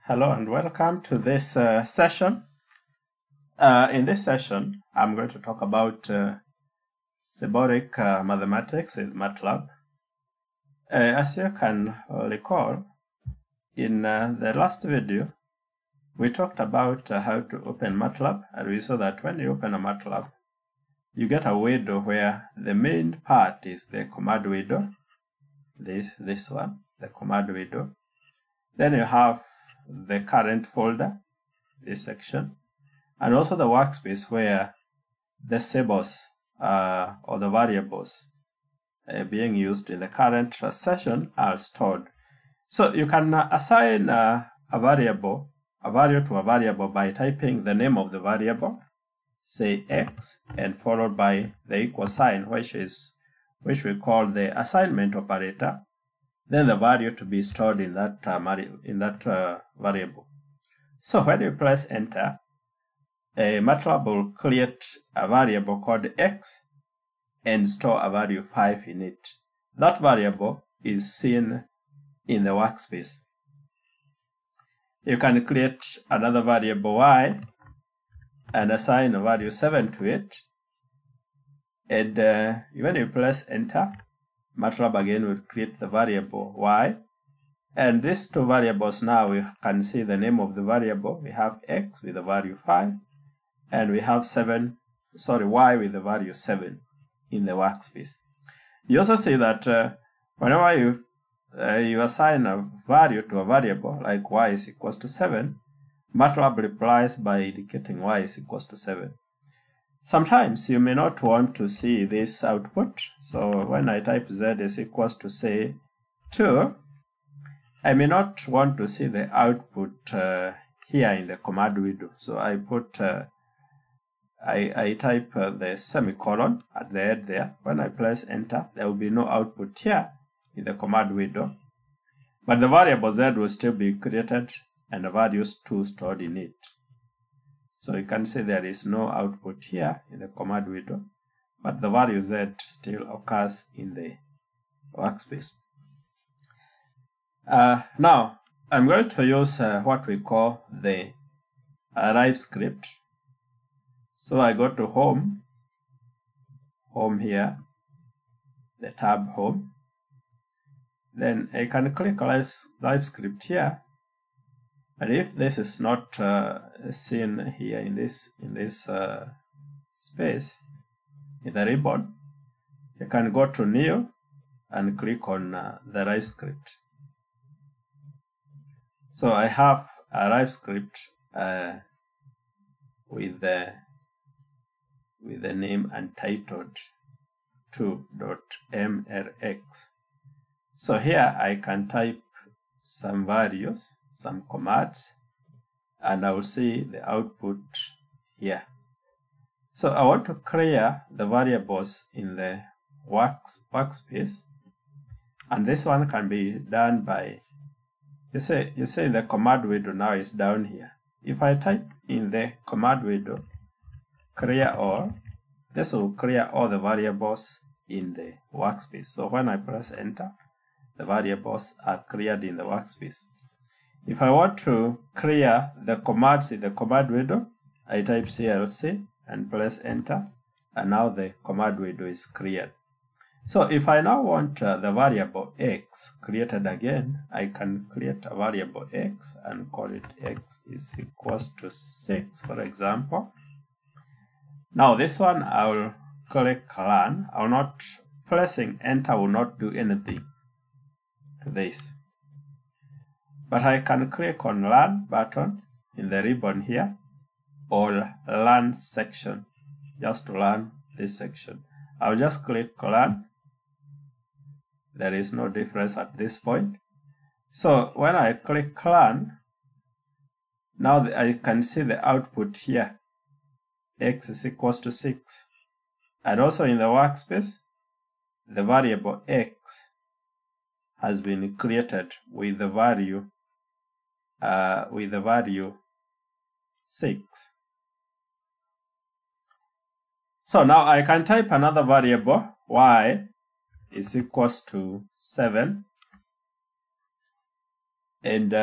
Hello and welcome to this session. In this session, I'm going to talk about symbolic mathematics with MATLAB. As you can recall, in the last video, we talked about how to open MATLAB, and we saw that when you open a MATLAB, you get a window where the main part is the command window, this one, the command window. Then you have the current folder, this section, and also the workspace where the symbols or the variables being used in the current session are stored. So you can assign a value to a variable by typing the name of the variable, say x, and followed by the equal sign, which we call the assignment operator. Then the value to be stored in that variable. So when you press enter, MATLAB will create a variable called x and store a value 5 in it. That variable is seen in the workspace. You can create another variable y and assign a value 7 to it. And when you press enter, MATLAB again will create the variable y, and these two variables now we can see the name of the variable. We have x with the value 5, and we have y with the value 7 in the workspace. You also see that whenever you assign a value to a variable like y is equals to 7, MATLAB replies by indicating y is equals to 7. Sometimes you may not want to see this output. So when I type z is equals to say 2, I may not want to see the output here in the command window. So I put I type the semicolon at the end there. When I press enter, there will be no output here in the command window, but the variable z will still be created and the values 2 stored in it. So you can see there is no output here in the command window, but the value z still occurs in the workspace. Now, I'm going to use what we call the arrive script. So I go to home here, the tab home. Then I can click live script here. And if this is not seen here in this space, in the ribbon, you can go to new and click on the arrive script. So I have a arrive script with the name untitled 2.mrx. So here I can type some values, some commands, and I will see the output here. So I want to clear the variables in the workspace, and this one can be done by, you say the command window now is down here. If I type in the command window clear all, this will clear all the variables in the workspace. So when I press enter, the variables are cleared in the workspace. If I want to clear the commands in the command window, I type CLC and press enter, and now the command window is cleared. So if I now want the variable x created again, I can create a variable x and call it x is equals to 6, for example. Now this one I will click run. Pressing enter will not do anything to this. But I can click on Run button in the ribbon here, or Run section, just to run this section. I'll just click Run. There is no difference at this point. So when I click Run, now I can see the output here. X is equals to 6. And also in the workspace, the variable x has been created with the value 6. So now I can type another variable, y is equals to 7, and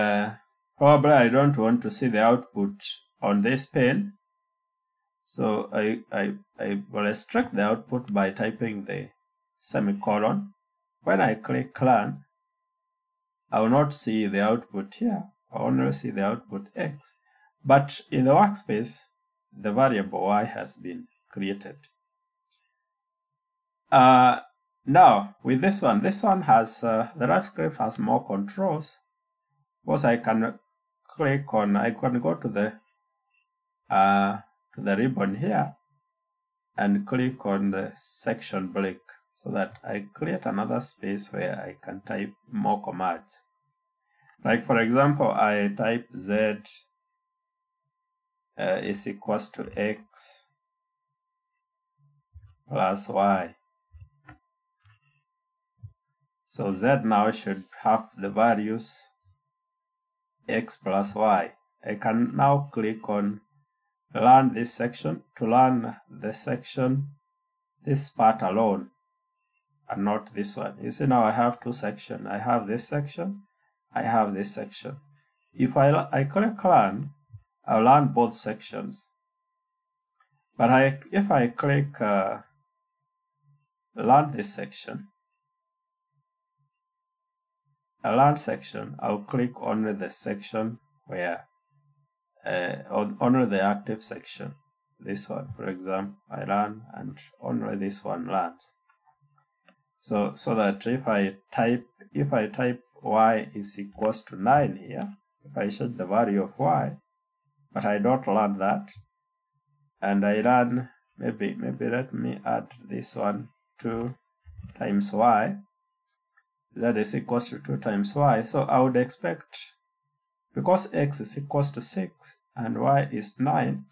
Probably I don't want to see the output on this pane. So I will restrict the output by typing the semicolon. When I click run, I will not see the output here. I only see the output X. But in the workspace, the variable Y has been created. Now, with this one has, the Live script has more controls. Because I can click on, I can go to the ribbon here and click on the section break so that I create another space where I can type more commands. Like for example, I type Z is equals to X plus Y. So Z now should have the values X plus Y. I can now click on learn this section to learn the section, this part alone, and not this one. You see now I have two sections. I have this section, I have this section. If I click learn, I'll learn both sections. But if I click learn this section, a learn section, I'll click only the section where only the active section. This one, for example, I learn and only this one learns. So that if I type Y is equals to 9 here, if I set the value of Y, but I don't learn that, and I run, maybe let me add this one, 2 times Y, that is equals to 2 times Y. So I would expect, because X is equals to 6 and Y is 9,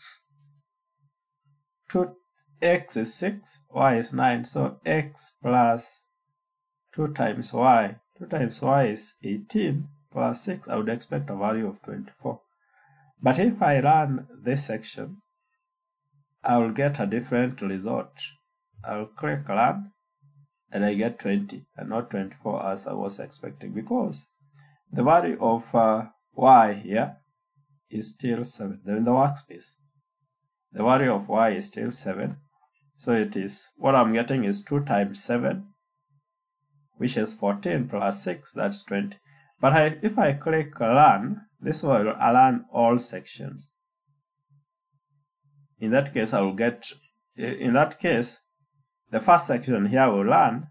2X is 6, Y is 9, so X plus 2 times Y, 2 times Y is 18, plus 6, I would expect a value of 24. But if I run this section, I will get a different result. I will click run, and I get 20 and not 24 as I was expecting, because the value of Y here is still 7. In the workspace, the value of Y is still 7. So it is, what I'm getting is 2 times 7, which is 14 plus 6, that's 20. But if I click learn, this will learn all sections. In that case, I will get, in that case, the first section here will learn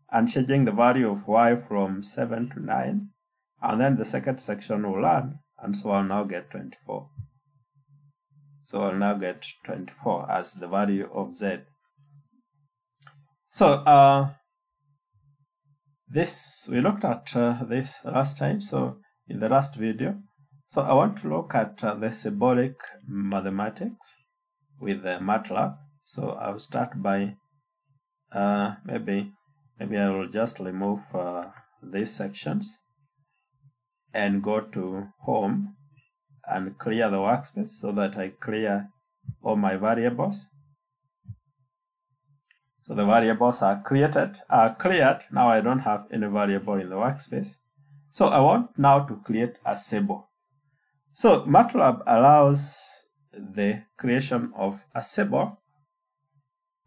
and changing the value of Y from 7 to 9. And then the second section will learn, and so I'll now get 24. So I'll now get 24 as the value of Z. So we looked at this last time, so in the last video. So I want to look at the symbolic mathematics with MATLAB. So I'll start by maybe I will just remove these sections and go to home and clear the workspace so that I clear all my variables. So the variables are cleared. Now I don't have any variable in the workspace. So I want now to create a symbol. So MATLAB allows the creation of a symbol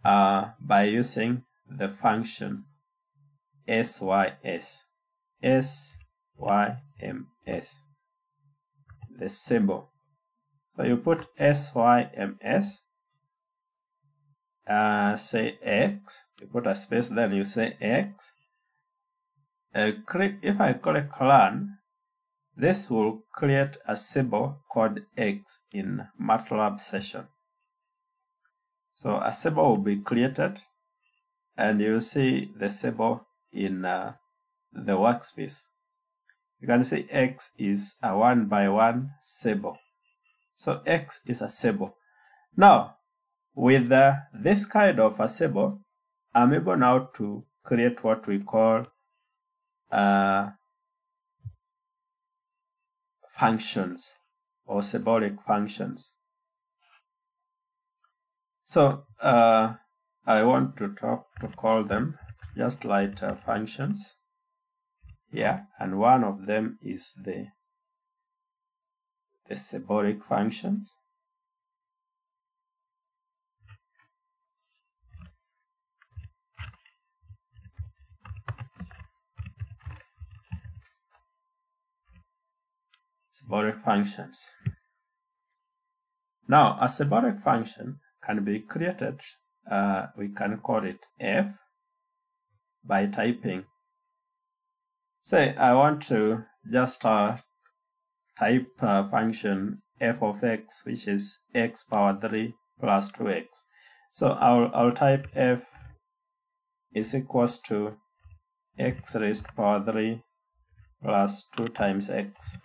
by using the function SYS. SYMS. The symbol. So you put SYMS, say X, you put a space, then you say X. If I click run, this will create a symbol called X in MATLAB session. So a symbol will be created, and you see the symbol in the workspace. You can see X is a 1-by-1 symbol. So X is a symbol. Now, with this kind of a symbol, I'm able now to create what we call functions or symbolic functions. So I want to call them just like functions here, and one of them is the the symbolic functions. Symbolic functions. Now, a symbolic function can be created. We can call it f by typing. Say I want to just type a function f of x, which is x power 3 plus 2x. So I'll type f is equals to x raised to power 3 plus 2 times x.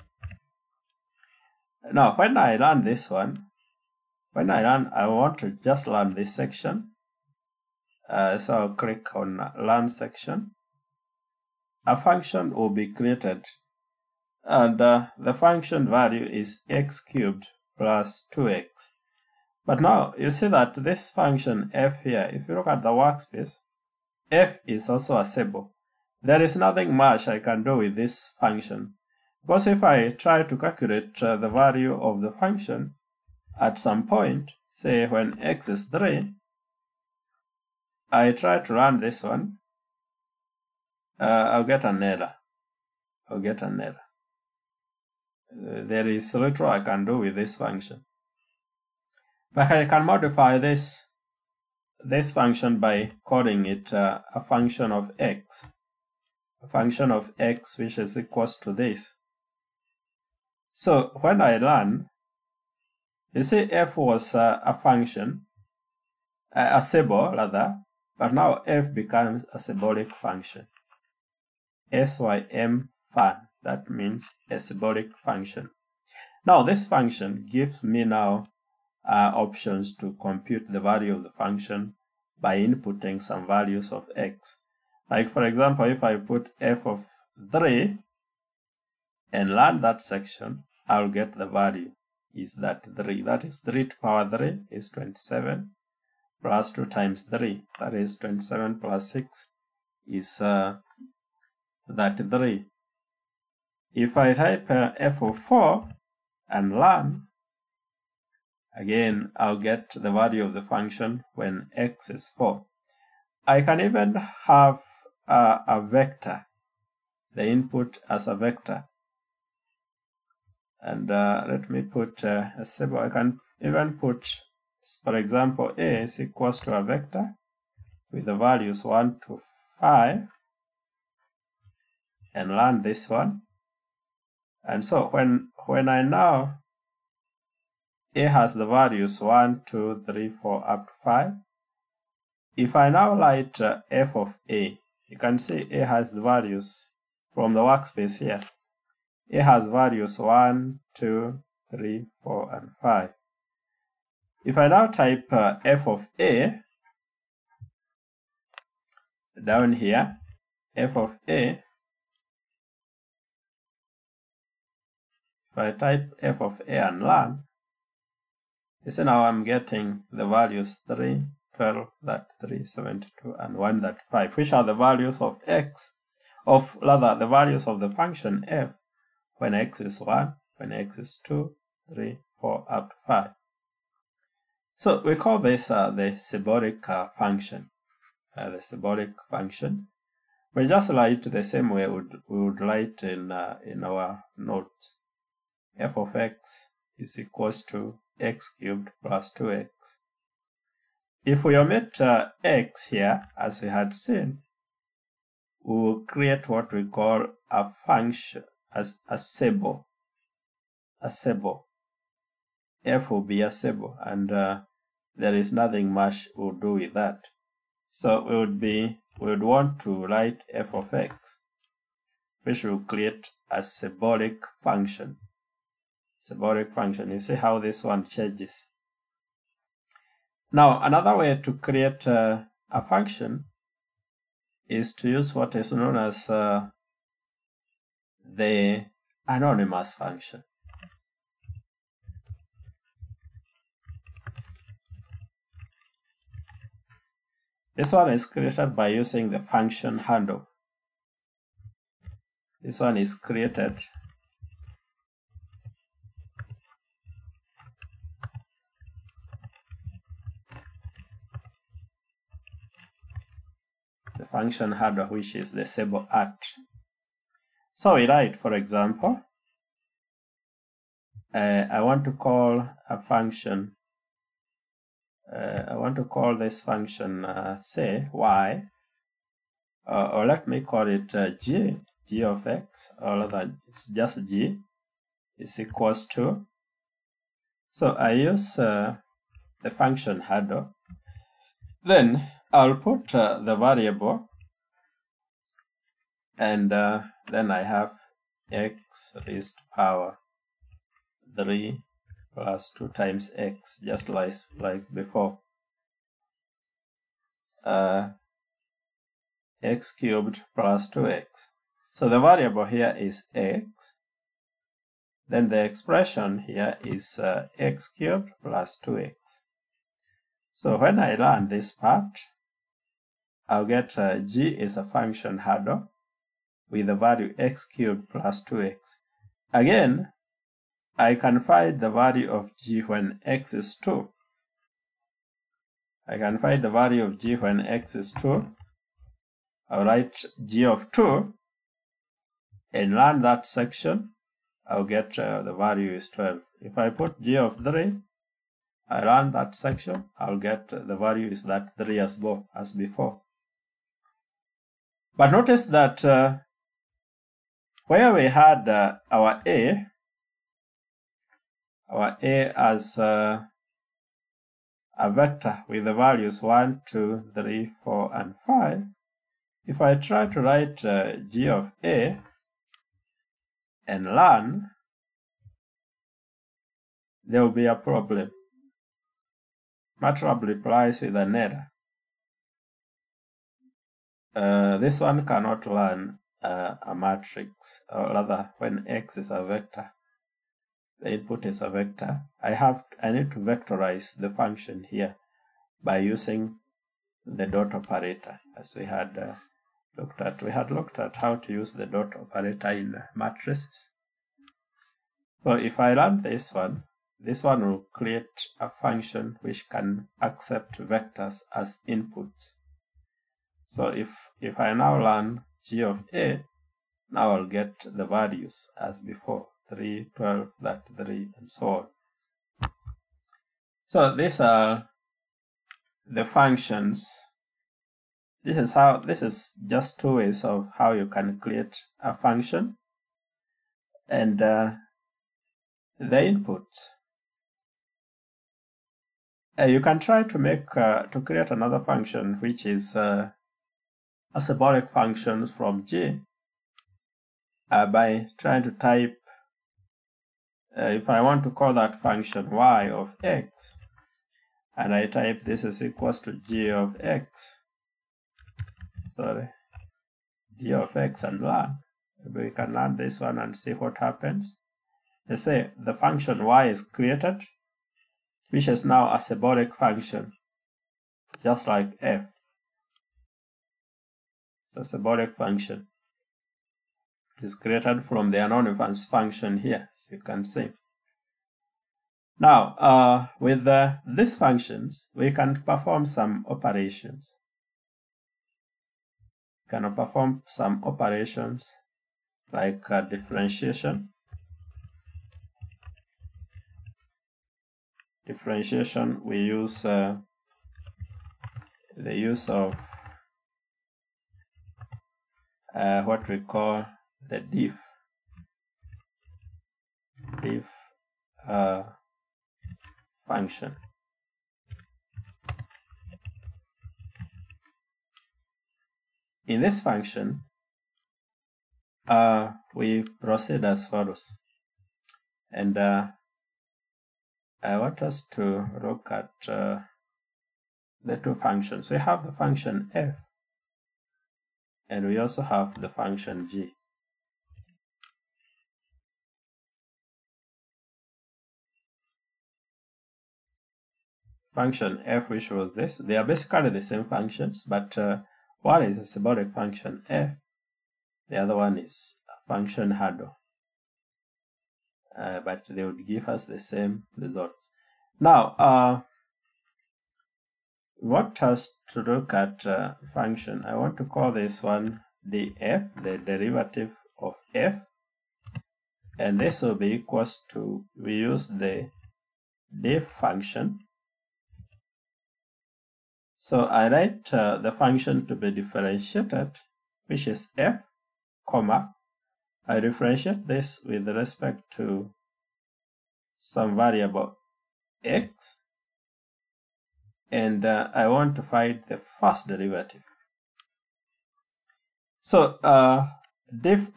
Now, when I run this one, I want to just learn this section. So I'll click on Learn section. A function will be created, and the function value is x cubed plus 2x. But now you see that this function f here, if you look at the workspace, f is also a symbol. There is nothing much I can do with this function, because if I try to calculate the value of the function at some point, say when x is 3, I try to run this one, I'll get an error. There is little I can do with this function. But I can modify this function by calling it a function of x. A function of x which is equals to this. So when I run, you see f was a function, a symbol rather, but now f becomes a symbolic function. SYM fun, that means a symbolic function. Now this function gives me now options to compute the value of the function by inputting some values of x. Like for example, if I put f of 3 and learn that section, I'll get the value is that 3. That is 3 to power 3 is 27 plus 2 times 3. That is 27 plus 6 is 33. If I type f of 4 and learn, again I'll get the value of the function when x is 4. I can even have a vector, the input as a vector. And let me put a symbol. I can even put, for example, a is equals to a vector with the values 1 to 5, and learn this one. And so when I now, a has the values 1, 2, 3, 4 up to 5. If I now write f of a, you can see a has the values from the workspace here. A has values 1, 2, 3, 4, and 5. If I now type f of a down here, f of a, if I type f of a and learn, you see now I'm getting the values 3, 12, that 3, 72, and 1, that 5, which are the values of x, the values of the function f when x is 1, when x is 2, 3, 4, up to 5. So we call this the symbolic function. The symbolic function. We just write the same way we would write in our notes. F of x is equals to x cubed plus 2x. If we omit x here, as we had seen, we will create what we call a function as a symbol. A symbol. F will be a symbol, and there is nothing much we'll do with that. So we would want to write f of x, which will create a symbolic function. Symbolic function. You see how this one changes. Now, another way to create a function is to use what is known as the anonymous function. This one is created by using the function handle. This one is created function handle, which is the Symbolic. So we write, for example, I want to call a function. I want to call this function, say, y, or let me call it g of x, or rather, it's just g, is equals to. So I use the function handle. Then I'll put the variable, and then I have x raised to power 3 plus 2 times x, just like before. X cubed plus 2x. So the variable here is x. Then the expression here is x cubed plus 2x. So when I run this part, I'll get g is a function handle with the value x cubed plus 2x. Again, I can find the value of g when x is 2. I can find the value of g when x is 2. I'll write g of 2 and run that section. I'll get the value is 12. If I put g of 3, I run that section, I'll get the value is that 3 as before. But notice that where we had our a as a vector with the values 1, 2, 3, 4, and 5, if I try to write g of a and learn, there will be a problem. MATLAB replies with an error. This one cannot learn a matrix, or rather, when x is a vector, the input is a vector. I need to vectorize the function here by using the dot operator, as we had looked at. We had looked at how to use the dot operator in matrices. So if I run this one will create a function which can accept vectors as inputs. So if I now run g of a, now I'll get the values as before, 3, 12, 33, and so on. So these are the functions. This is just two ways of how you can create a function and the inputs. You can try to create another function which is a symbolic function from G by trying to type, if I want to call that function y of x, and I type this is equals to g of x, g of x, and learn. Maybe we can learn this one and see what happens. You say the function y is created, which is now a symbolic function, just like f. It's a symbolic function. It's created from the anonymous function here, as you can see. Now, with these functions, we can perform some operations. We can perform some operations like differentiation. Differentiation, we use the use of what we call the diff function. In this function, we proceed as follows, and I want us to look at the two functions. We have the function f, and we also have the function g. Function f, which was this, they are basically the same functions, but one is a symbolic function f, the other one is a function handle. But they would give us the same results. Now, want us to look at a function. I want to call this one df, the derivative of f, and this will be equals to, we use the diff function. So I write the function to be differentiated, which is f, comma, I differentiate this with respect to some variable x, and I want to find the first derivative. So diff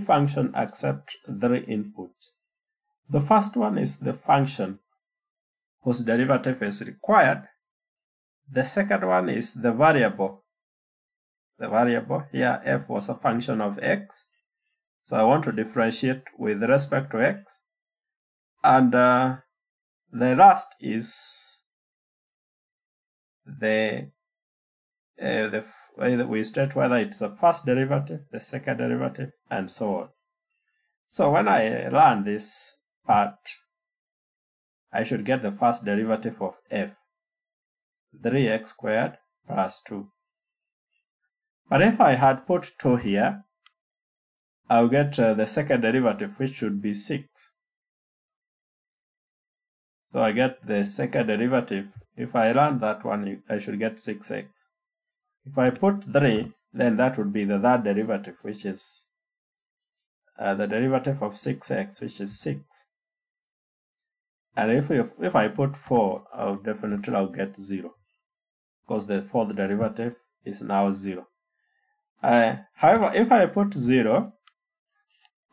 function accepts 3 inputs. The first one is the function whose derivative is required. The second one is the variable. The variable here, f, was a function of x, so I want to differentiate with respect to x. And the last is the way that we state whether it's the first derivative, the second derivative, and so on. So when I learn this part, I should get the first derivative of f, 3x squared plus 2. But if I had put 2 here, I'll get the second derivative, which should be 6. So I get the second derivative. If I run that one, I should get 6x. If I put 3, then that would be the third derivative, which is the derivative of 6x, which is 6. And if I put 4, I'll get 0, because the fourth derivative is now 0. However, if I put 0,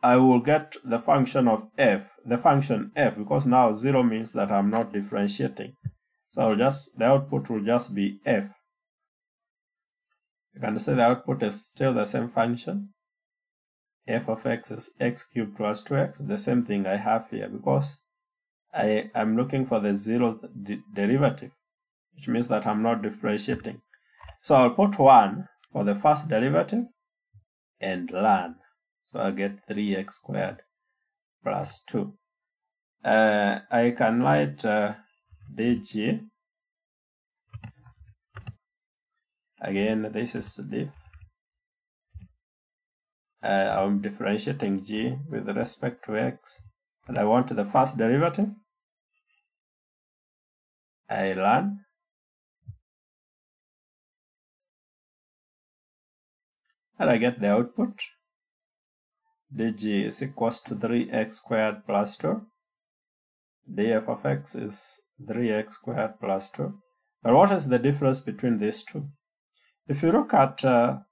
I will get the function of f, the function f, because now 0 means that I'm not differentiating. So the output will just be f. You can say the output is still the same function. F of x is x cubed plus 2x, the same thing I have here, because I am looking for the 0th derivative, which means that I'm not differentiating. So I'll put 1 for the first derivative and learn. So I get 3x squared plus 2. I can write dg. Again, this is diff. I'm differentiating g with respect to x, and I want the first derivative. I learn. And I get the output. dg is equals to 3x squared plus 2. df of x is 3x squared plus 2. But what is the difference between these two? If you look at the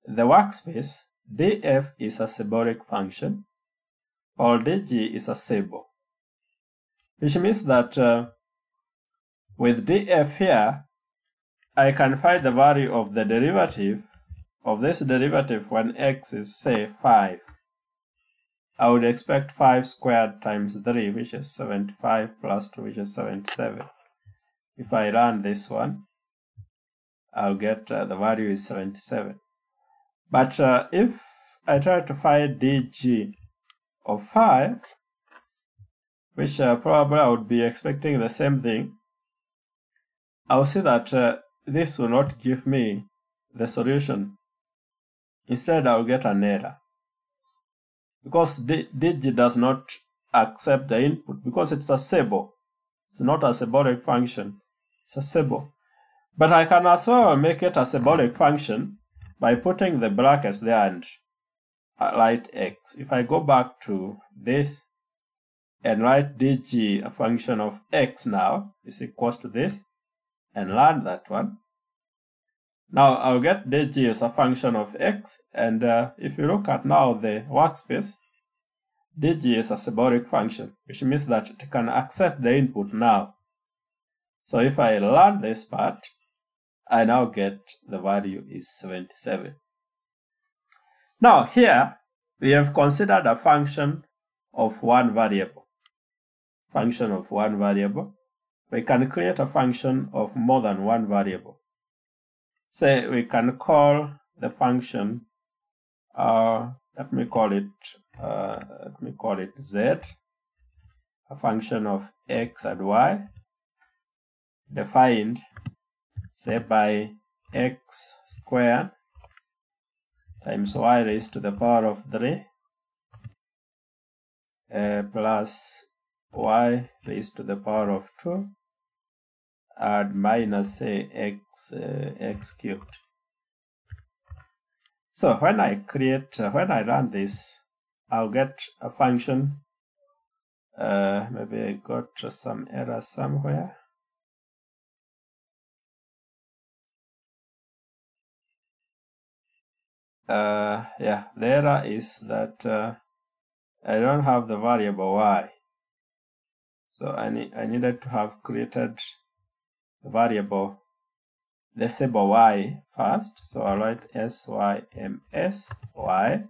workspace, df is a symbolic function, while dg is a symbol, which means that with df here, I can find the value of the derivative of this derivative when x is, say, 5. I would expect 5 squared times 3, which is 75, plus 2, which is 77. If I run this one, I'll get the value is 77. But if I try to find dg of 5, which probably I would be expecting the same thing, I'll see that this will not give me the solution. Instead, I'll get an error, because dg does not accept the input, because it's a symbol. It's not a symbolic function, it's a symbol. But I can as well make it a symbolic function by putting the brackets there and write x. If I go back to this and write dg, a function of x now, is equals to this, and learn that one. Now I'll get dg as a function of x, and if you look at now the workspace, dg is a symbolic function, which means that it can accept the input now. So if I learn this part, I now get the value is 77. Now here, we have considered a function of one variable. Function of one variable. We can create a function of more than one variable. Say we can call the function, let me call it z, a function of x and y. defined, say, by x squared times y raised to the power of 3 plus y raised to the power of 2 and minus, say, x cubed. So when I run this, I'll get a function. Maybe I got some error somewhere. Yeah, the error is that I don't have the variable y. So I needed to have created the variable, the symbol y first. So I'll write syms y.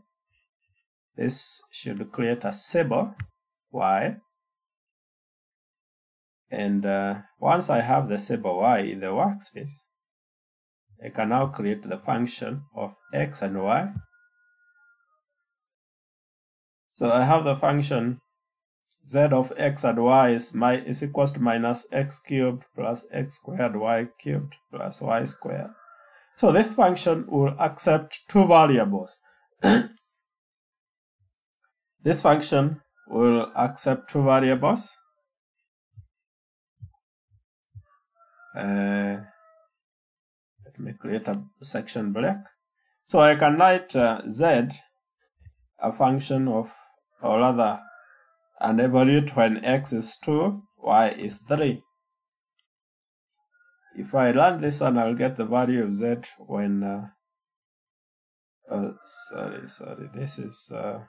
This should create a symbol y. And once I have the symbol y in the workspace, I can now create the function of x and y. So I have the function z of x and y is equals to minus x cubed plus x squared y cubed plus y squared. So this function will accept two variables. This function will accept two variables. Let me create a section break. So I can write z, a function of, or rather, and evaluate when x is 2, y is 3. If I run this one, I'll get the value of z when, this is, I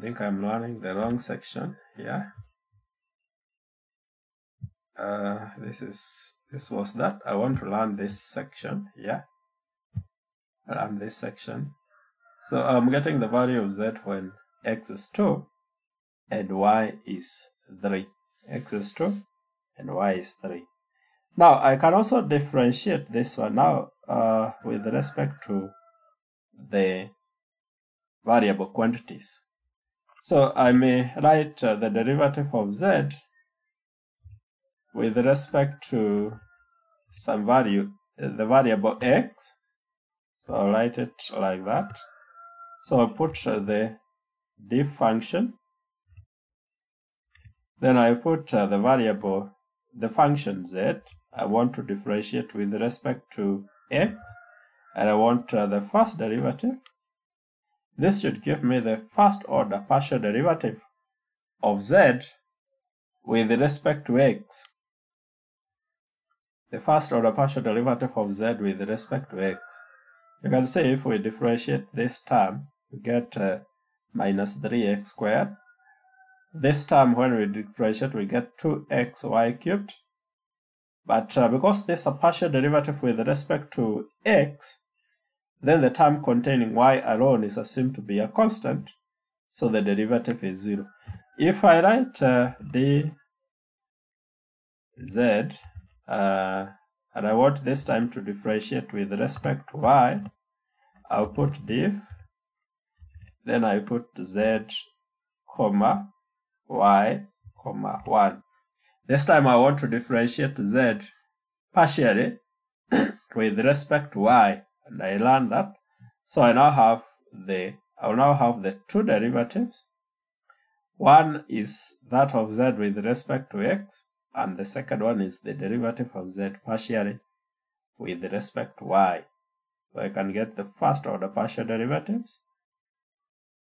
think I'm running the wrong section here. This was that. I want to learn this section here. Learn this section. So I'm getting the value of z when x is 2 and y is 3. X is 2 and y is 3. Now I can also differentiate this one now with respect to the variable quantities. So I may write the derivative of z with respect to some value, the variable x. So I'll write it like that. So I'll put the diff function. Then I put the variable, the function z. I want to differentiate with respect to x. And I want the first derivative. This should give me the first order partial derivative of z with respect to x. The first order partial derivative of z with respect to x. You can see if we differentiate this term, we get minus 3x squared. This term, when we differentiate, we get 2xy cubed. But because this is a partial derivative with respect to x, then the term containing y alone is assumed to be a constant, so the derivative is 0. If I write dz, and I want this time to differentiate with respect to y, I'll put diff, then I put z, comma, y, comma, 1. This time I want to differentiate z partially with respect to y, and I learned that. So I now have the two derivatives. One is that of z with respect to x, and the second one is the derivative of z partially with respect to y. So I can get the first order partial derivatives.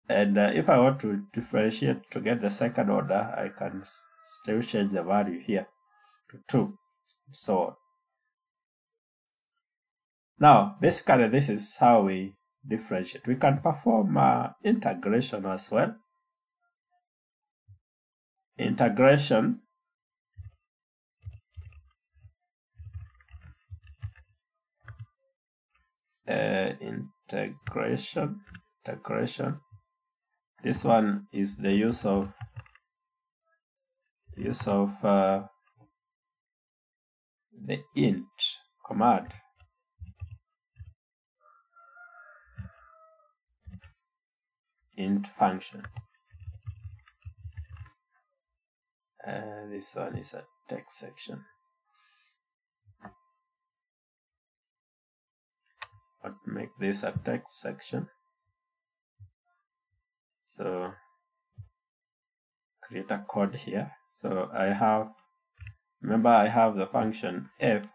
And if I want to differentiate to get the second order, I can still change the value here to 2, so on. Now, basically, this is how we differentiate. We can perform integration as well. Integration integration. This one is the use of the int command. int function. This one is a text section. But make this a text section. So create a code here. So remember I have the function f.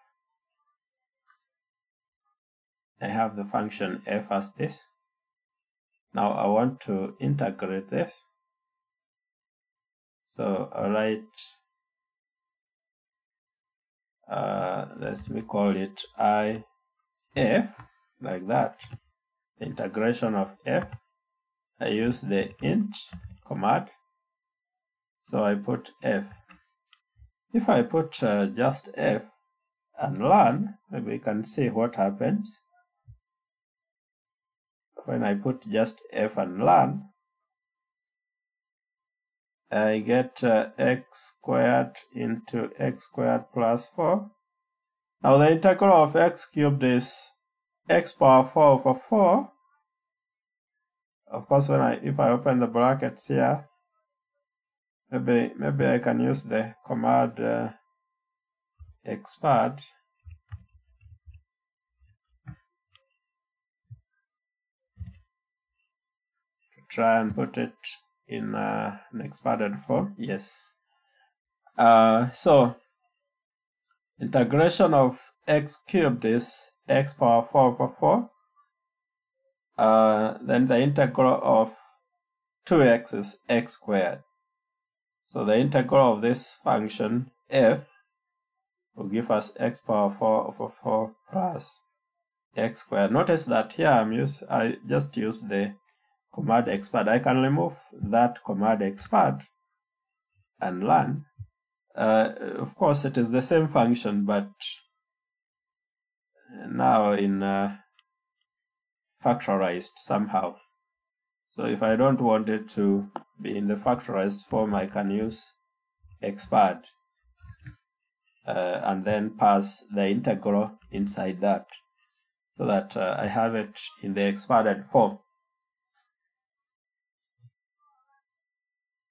I have the function f as this. Now I want to integrate this. So I'll write, let me call it if, like that. The integration of f. I use the int command. So I put f. If I put just f and learn, maybe we can see what happens. When I put just f and learn, I get x squared into x squared plus 4. Now the integral of x cubed is x power 4 over 4. Of course, if I open the brackets here, maybe I can use the command expand to try and put it in an expanded form. Yes. So integration of x cubed is x power 4 over 4. Then the integral of 2x is x squared. So the integral of this function f will give us x power 4 over 4 plus x squared. Notice that here I just use the command expand. I can remove that command expand and learn. Of course, it is the same function, but now in factorized somehow. So if I don't want it to be in the factorized form, I can use expand and then pass the integral inside that, so that I have it in the expanded form.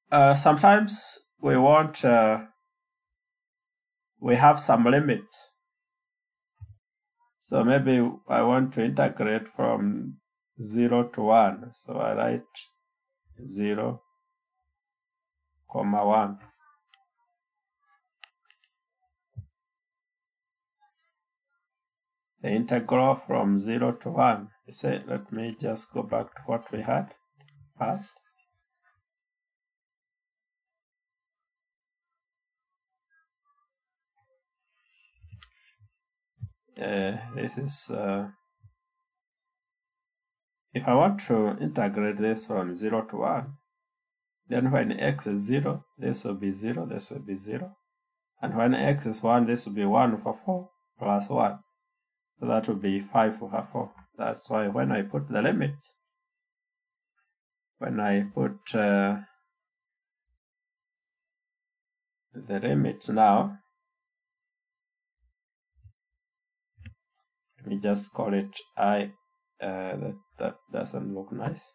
Sometimes we have some limits. So maybe I want to integrate from 0 to 1. So I write 0, 1. The integral from 0 to 1. Let me just go back to what we had first. This is if I want to integrate this from 0 to 1, then when x is 0, this will be 0, this will be 0. And when x is 1, this will be 1 over 4 plus 1. So that will be 5 over 4. That's why when I put the limits, when I put the limits now, let me just call it I. That doesn't look nice.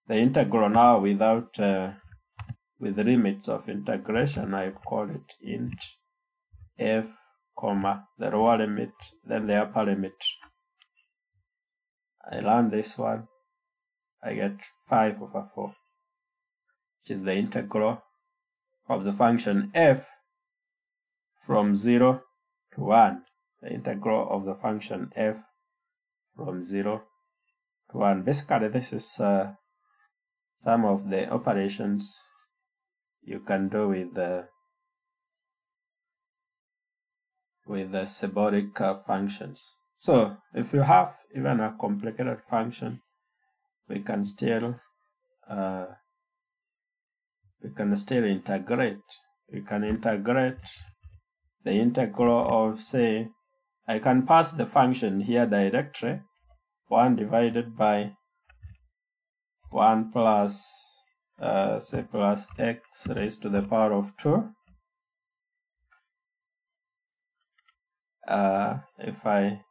The integral now without with the limits of integration, I call it int f, comma, the lower limit, then the upper limit. I learn this one. I get 5 over 4, which is the integral of the function f from 0 to 1. The integral of the function f from 0 to 1. Basically, this is some of the operations you can do with the symbolic functions. So, if you have even a complicated function, we can still integrate. We can integrate the integral of, say, I can pass the function here directly, 1 divided by 1 plus, say, plus x raised to the power of 2. If I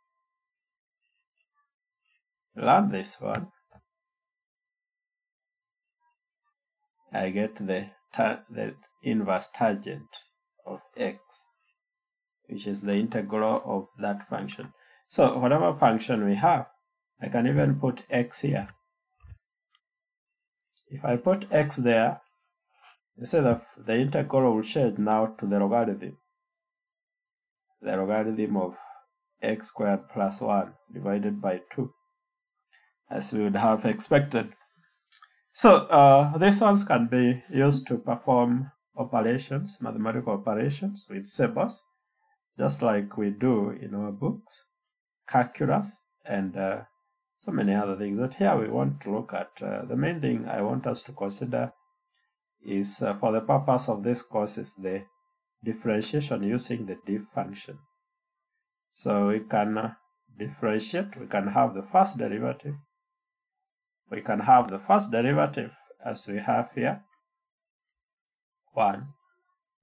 learn this one, I get the inverse tangent of x, which is the integral of that function. So whatever function we have, I can even put x here. If I put x there, instead of the integral will change now to the logarithm of x squared plus 1 divided by 2, as we would have expected. So these ones can be used to perform operations, mathematical operations with symbols, just like we do in our books, calculus, and so many other things. But here we want to look at the main thing I want us to consider is, for the purpose of this course, is the differentiation using the diff function. So we can differentiate. We can have the first derivative. We can have the first derivative as we have here, 1.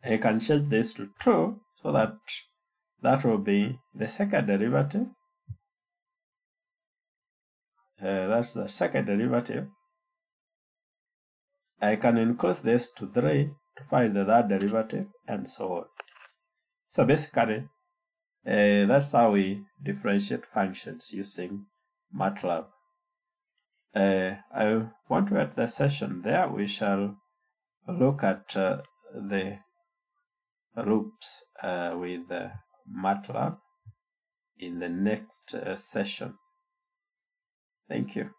I can change this to 2, so that will be the second derivative. That's the second derivative. I can increase this to 3 to find the third derivative, and so on. So basically, that's how we differentiate functions using MATLAB. I want to end the session there. We shall look at the loops with MATLAB in the next session. Thank you.